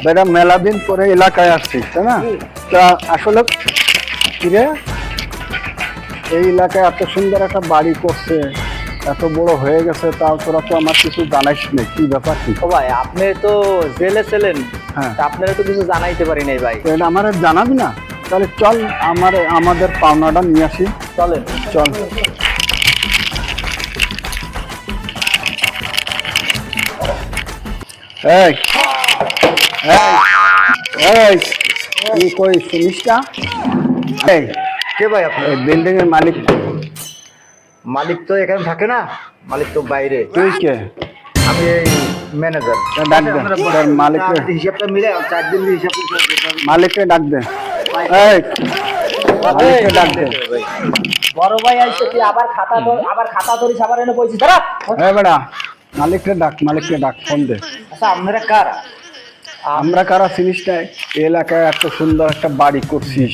বেটা মেলা দিন পরে এলাকায় আসছিস তাই না? তা আসলে কিরে এই এলাকায় এত সুন্দর একটা বাড়ি করছে, এত বড় হয়ে গেছে, তাও তোরা তো আমার কিছু জানাইস না, কি ব্যাপার কি? ও ভাই আপনি তো জেলে ছিলেন, হ্যাঁ আপনারা তো কিছু জানাইতে পারি নাই ভাই। এটা আমার জানাবি না? তাহলে চল আমাদের পাওনাটা নিয়ে আসি। চলেন চল। এই এই তুই কই শুনিস না? এই কে ভাই আপনি? বিল্ডিং এর মালিক। মালিক তো এখানে থাকে না, মালিক তো বাইরে। তুই কে? আমি এই ম্যানেজার। ডাক দে তোর মালিককে। হিসাবটা মিলে 4 দিন হিসাব মালিককে ডাক দে। এই মালিককে ডাক দে। বড় ভাই আইছে, তুই আবার খাতা ধরে সাবার এনে বইছিস দাঁড়া। এই বেটা মালিককে ডাক ফোন দে। আচ্ছা আপনারা কারা? আমরা কারা চিনিস না? এই এলাকায় এত সুন্দর একটা বাড়ি করছিস,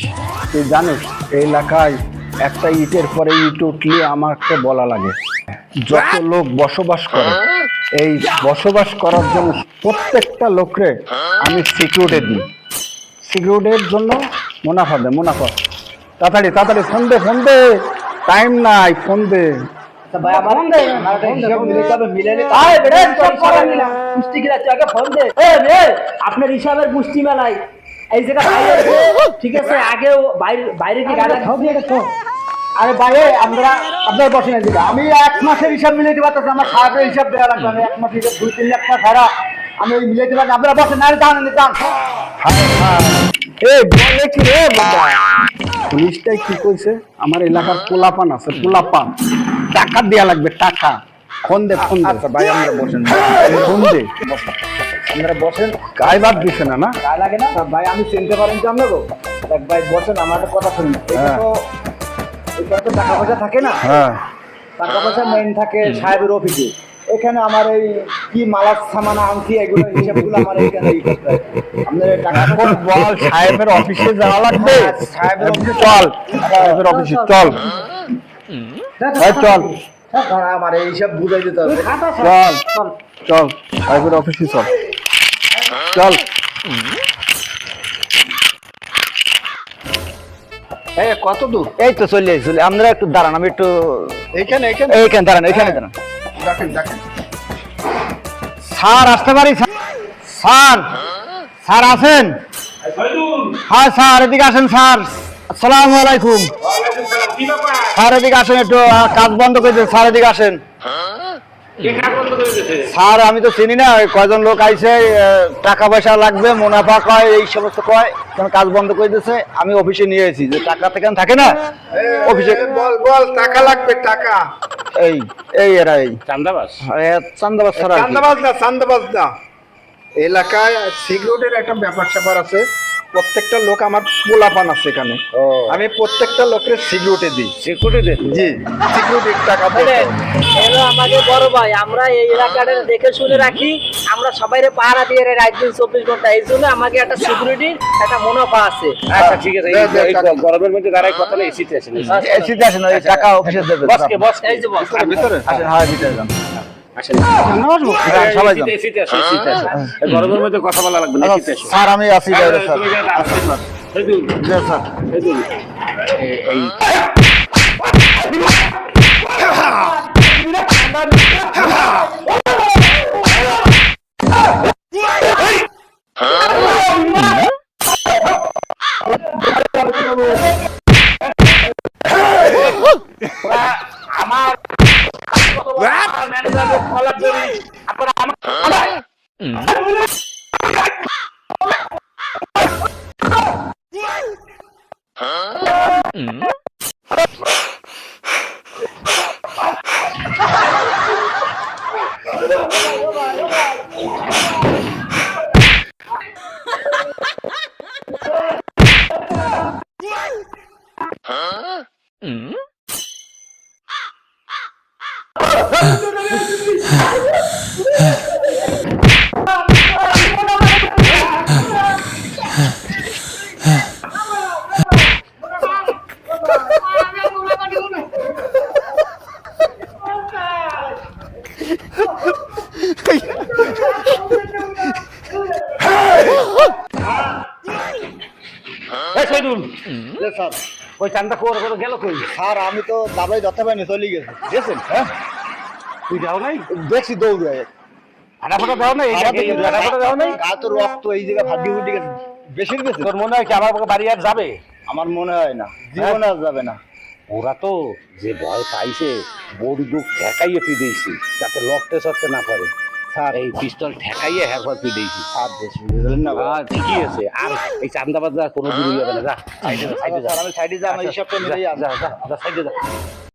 তুই জানিস এই এলাকায় একটা ইটের পরে ইট উঠলে আমাকে বলা লাগে। যত লোক বসবাস করে, এই বসবাস করার জন্য প্রত্যেকটা লোকরে আমি সিকিউরিটি দিই। সিকিউরিটির জন্য মুনাফা তাড়াতাড়ি ফোন দে, টাইম নাই, ফোন দে। ভাই আমার হিসাব মিলে যাবে, মিলাইলে আয় বেটা সব করে নিলাম। পুষ্টি গিলা আগে ফোন দে। আপনার হিসাবের পুষ্টি মেলাই এই জায়গা বাইরে, ঠিক আছে? আগেও বাইরে কি গাড়ি খাও দিয়ে দেখো। আরে বাইরে আপনার বসে না দিবা, আমি 1 মাসের হিসাব মিলাইতে পারতেছি। আমার সাহেবের হিসাব দেওয়া লাগবে, আমি 1 মাস হিসাব 2-3 লাখ টাকা ছাড়া আমি মিলাইতে পারি। আপনারা বসে না দান। এই বলে কি রে বাবা, পুলিশটাই কি কইছে? আমার এলাকার পোলাপান আছে, পোলাপান টাকা দেয়া লাগবে, টাকা। ফোন দে। আচ্ছা ভাই আমরা বসেন, ফোন দে। আপনারা বসেন। গায়ে বাদ দিছে না? গায়ে লাগে না ভাই, আমি চিনতে পারেন যে আপনাকে। দেখ ভাই বসেন, আমার একটা কথা শুনুন। এটা তো টাকা পয়সা থাকে না? হ্যাঁ টাকা পয়সা মেইন থাকে সাহেবের অফিসে। এখানে আমার এই কি মালার সামানা আনছি, এগুলো হিসাবগুলো আমার এখানে করতে হয়। আপনার টাকা বল সাহেবের অফিসে যাওয়া লাগবে। সাহেবের অফিসে চল, সাহেবের অফিসে চল। চল আমার এই হিসাব বুঝাই দিতে হবে। চল সাহেবের অফিসে চল। কত দূর? এই তো চলে আপনারা একটু দাঁড়ান, আমি একটু এইখানে দাঁড়ান, এখানে দাঁড়ান। স্যার আসতে পারি? স্যার আছেন? হ্যাঁ স্যার এদিকে আসেন। স্যার আসসালামু আলাইকুম। স্যার এদিকে আসেন, একটু কাজ বন্ধ করে দিন। স্যার এদিকে আসেন। স্যার আমি তো চিনি না, কয়জন লোক আইছে, টাকা পয়সা লাগবে, মুনাফা কয়, এই সমস্ত কয়, কাজ বন্ধ করে দিয়েছে। আমি অফিসে নিয়ে এসেছি যে টাকা থেকে থাকে না অফিসে। বল টাকা লাগবে, টাকা। এরা চান্দাবাজ না। এলাকায় সিকিউরিটির একটা ব্যাপার স্যাপার আছে। প্রত্যেকটা লোক আমার পোলাপান আছে এখানে, আমি প্রত্যেকটা লোকের সিকিউরিটি দিই। জি, সিকিউরিটির টাকা দেয়। হ্যালো আমাদের বড় ভাই, আমরা এই এলাকাটা দেখে শুনে রাখি, আমরা সবাই পাহারা দিয়ে রাত দিন 24 ঘন্টা। এই জন্য আমাকে একটা সিকিউরিটির একটা মুনাফা আছে। আচ্ছা ঠিক আছে, গরমের মধ্যে দাঁড়ায় কথা নেই, এসিতে আসেন। এই টাকা অফিসে দেবে। এই যে বস ভিতরে আসেন। হ্যাঁ ভিতরে যান। সবাই যান। গরমের মধ্যে কথা বলা লাগবে না। স্যার আমি আছি বাইরে। স্যার এই শহীদুল, স্যার ওই চান্দা করে করে গেল কই? স্যার আমি তো দাবাই ধরতে পারিনি, চলে গেছে। দেখছেন? হ্যাঁ, তুই যাও নাই? দেখছি দৌড়ে। ফাটা ফাটা দাও নাই? ফাটা ফাটা দাও নাই? গা তো রক্ত এই জায়গায় ফাটি ফুটি গেছে, বেশি গেছে। তোর মনে হয় কি আমার বাড়ি আর যাবে? আমার মনে হয় না, জীবনে আর যাবে না। ওরা তো যে ভয় পাইছে বড় দুঃখ ঠেকাইয়ে পিড়েছি যাতে লড়তে সরতে না পারে। স্যার এই পিস্তল ঠেকাইয়ে হ্যাঁ পিড়েছি। স্যার বেশ বুঝলেন না? ঠিকই আছে, আর এই চান্দাবাজ কোনো দূর যাবে না। যা সাইডে যা, সাইডে যা। স্যার আমি সাইডে যা, আমার হিসাবটা মিলেই যা আছে। যা যা সাইডে যা।